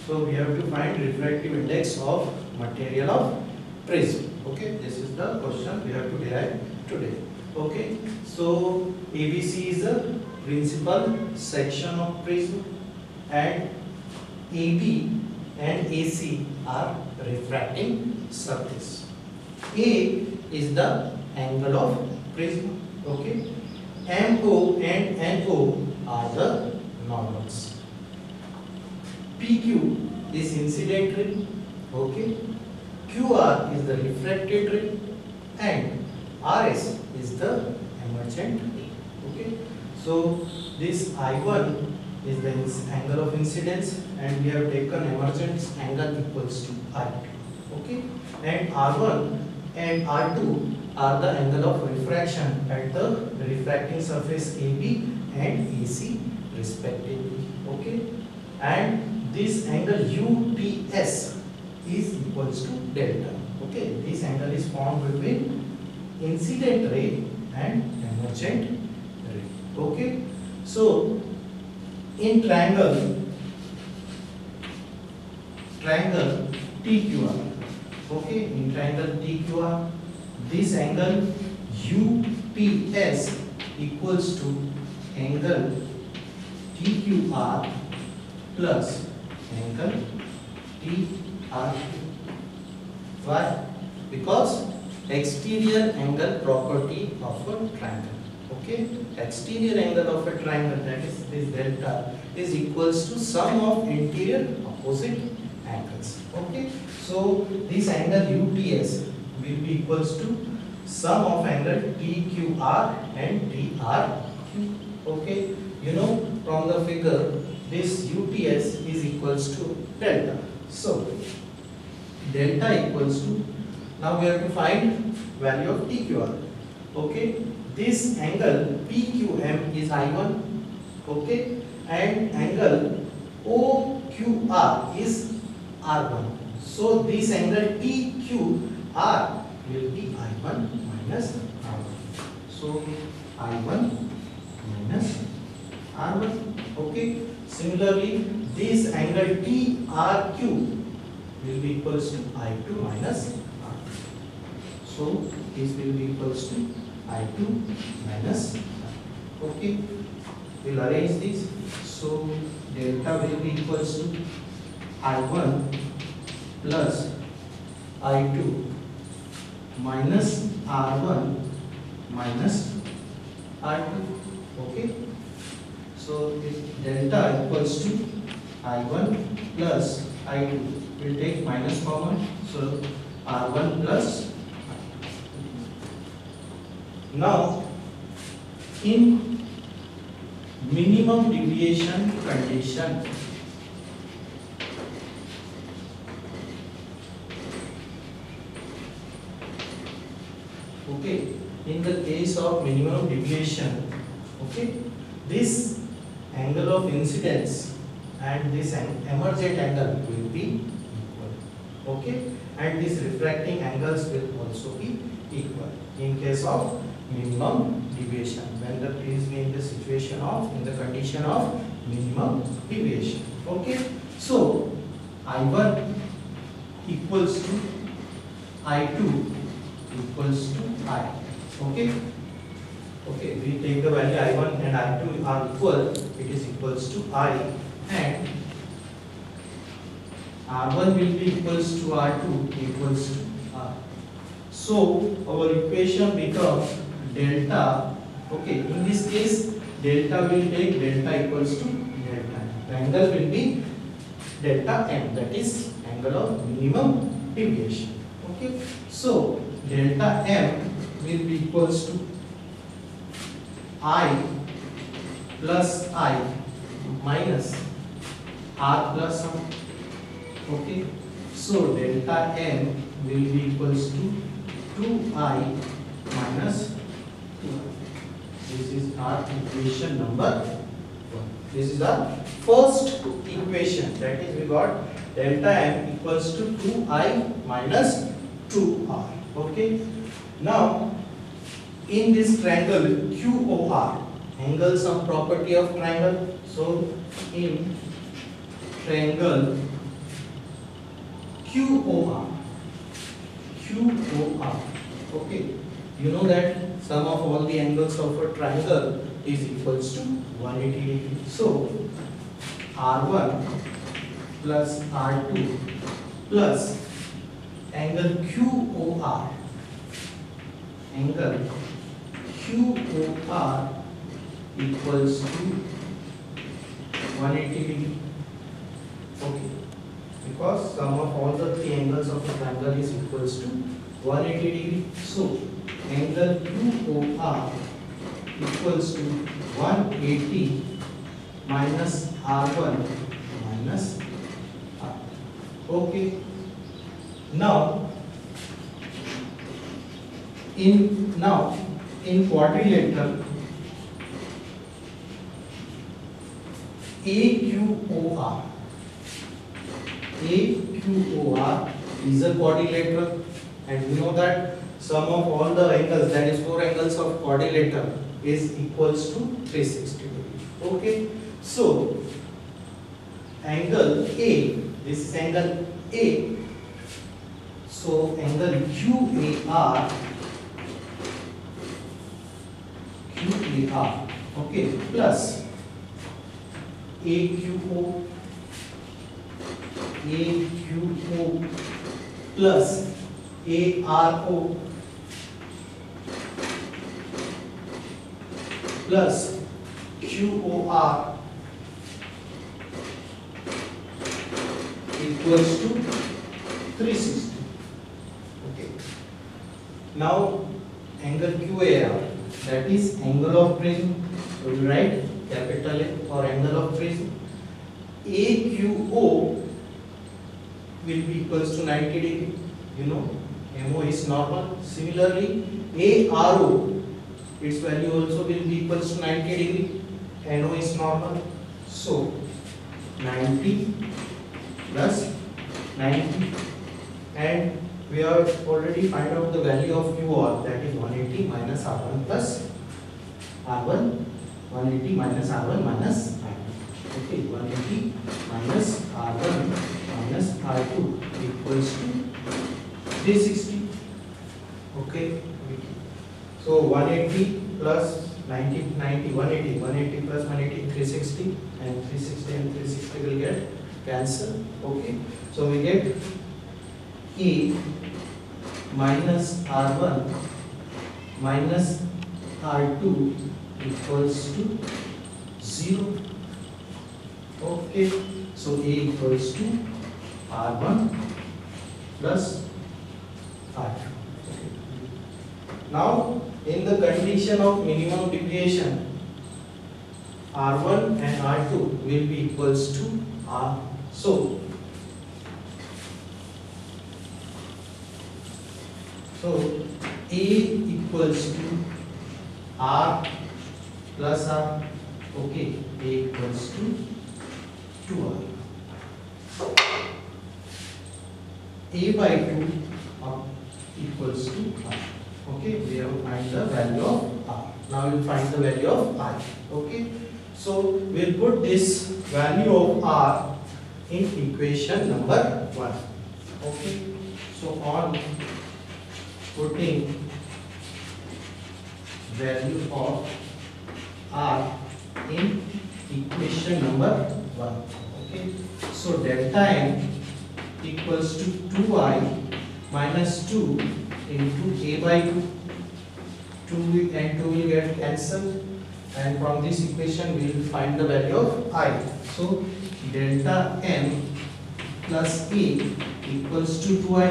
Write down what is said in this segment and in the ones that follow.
So we have to find refractive index of material of prism. Okay, this is the question we have to derive today. Okay, so ABC is the principal section of prism and AB and AC are refracting surface. A is the angle of prism. Okay, MO and NO are the normals. PQ is incident ray. Okay, QR is the refracted ray and RS is the emergent ray. Okay, so this I1 is the angle of incidence and we have taken emergent angle equals to I2. Okay, and R1 and R2 are the angle of refraction at the refracting surface AB and AC respectively. Okay, and this angle UTS is equals to delta. Okay, this angle is formed between incident ray and emergent ray. Okay, so in triangle TQR, okay, in triangle TQR, this angle UTS equals to angle TQR plus angle TRQ. Why? Because exterior angle property of a triangle. Okay, exterior angle of a triangle, that is this delta, is equals to sum of interior opposite angles. Okay, so this angle UTS will be equals to sum of angle TQR and TRQ. Okay, you know from the figure this UTS is equals to delta. So delta equals to, now we have to find value of TQR. Okay, this angle PQM is I1. Okay, and angle OQR is R1. So this angle TQR will be I1 minus R1. So I1 minus R1. Okay, similarly this angle TRQ will be equals to I2 minus R2. So this will be equals to I2 minus R2. Okay, we'll arrange this. So delta will be equals to I1 plus I2 minus R1 minus R2. Okay, so if delta equals to I1 plus I2, we'll take minus common, so R1 plus. Now in minimum deviation condition, okay, in the case of minimum deviation, okay, this angle of incidence and this emergent angle will be equal. Okay, and these refracting angles will also be equal in case of minimum deviation, when the prism in the situation of, in the condition of minimum deviation. Okay, so I1 equals to I2 equals to I. Okay, okay, we take the value I1 and I2 are equal, it is equals to I, and R1 will be equals to R2 equals to R. So our equation becomes delta. Okay, in this case delta will take delta equals to delta. The angle will be delta M, that is angle of minimum deviation. Okay, so delta M will be equals to I plus I minus R plus R. Okay, so delta M will be equals to 2I minus 2. This is our equation number 1. This is our first equation, that is we got delta M equals to 2I minus 2R. Okay, now in this triangle QOR, angle sum property of triangle. So in triangle QOR. QOR. Okay. You know that sum of all the angles of a triangle is equals to 180 degree. So R1 plus R2 plus angle QOR. Angle QOR equals to 180 degree. Okay. Because sum of all the three angles of the triangle is equals to 180 degree. So angle QOR equals to 180 minus R1 minus R. Okay. Now in quadrilateral AQOR is a quadrilateral, and we know that sum of all the angles, that is 4 angles of quadrilateral, is equals to 360 degree. Okay, so angle A, this is angle A, so angle QAR, okay, plus AQO plus ARO plus QOR equals to 360. Okay. Now angle QAR, that is angle of prism. So we write capital A for angle of prism. AQO will be equals to 90 degree. You know, MO is normal. Similarly, ARO, its value also will be equals to 90 degree. NO is normal. So 90 plus 90, and we have already find out the value of QR, that is 180 minus R1 plus R1, 180 minus R1 minus R2. Okay, 180 minus R1 minus R2 equals to 360. Okay, so 180 plus 90, 180 plus 180, 360, and 360 and 360 will get cancelled. Okay, so we get A minus R1 minus R2 equals to 0. Okay, so A equals to R1 plus R2. Okay. Now, in the condition of minimum deviation, R1 and R2 will be equals to R. So A equals to R plus R. Okay, A equals to 2R. A by 2 equals to R. Okay, we have to find the value of R. Now we will find the value of I. Okay, so we'll put this value of R in equation number 1. Okay, so on putting value of R in equation number 1. Okay, so delta M equals to 2I minus 2 into A by 2. 2 and 2 will get cancelled, and from this equation we will find the value of I. So delta M plus A equals to 2I,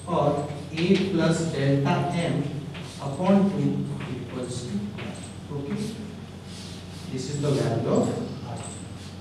or A plus delta M upon 2 equals to I. Okay, this is the value of I.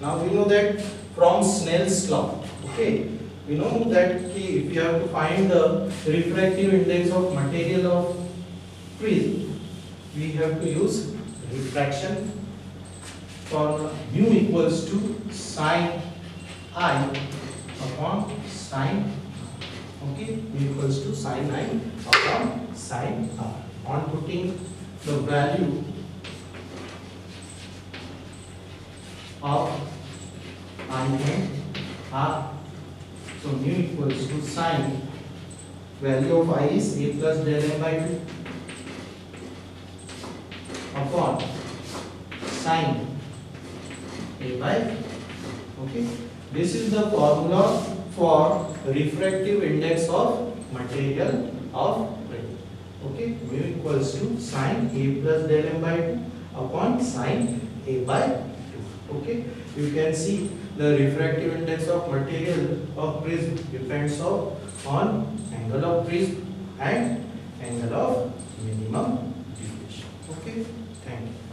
Now we know that from Snell's law, okay, we know that if you have to find the refractive index of material of prism, we have to use refraction for mu equals to sine I upon sine. Okay, mu equals to sine I upon sine R. On putting the value of I and R So mu equals to sine, value of I is a plus del m by 2 upon sine a by, okay. This is the formula for refractive index of material of print. Okay, mu equals to sine a plus del m by 2 upon sine a by 2. Okay, you can see the refractive index of material of prism depends on angle of prism and angle of minimum deviation. Okay, thank you.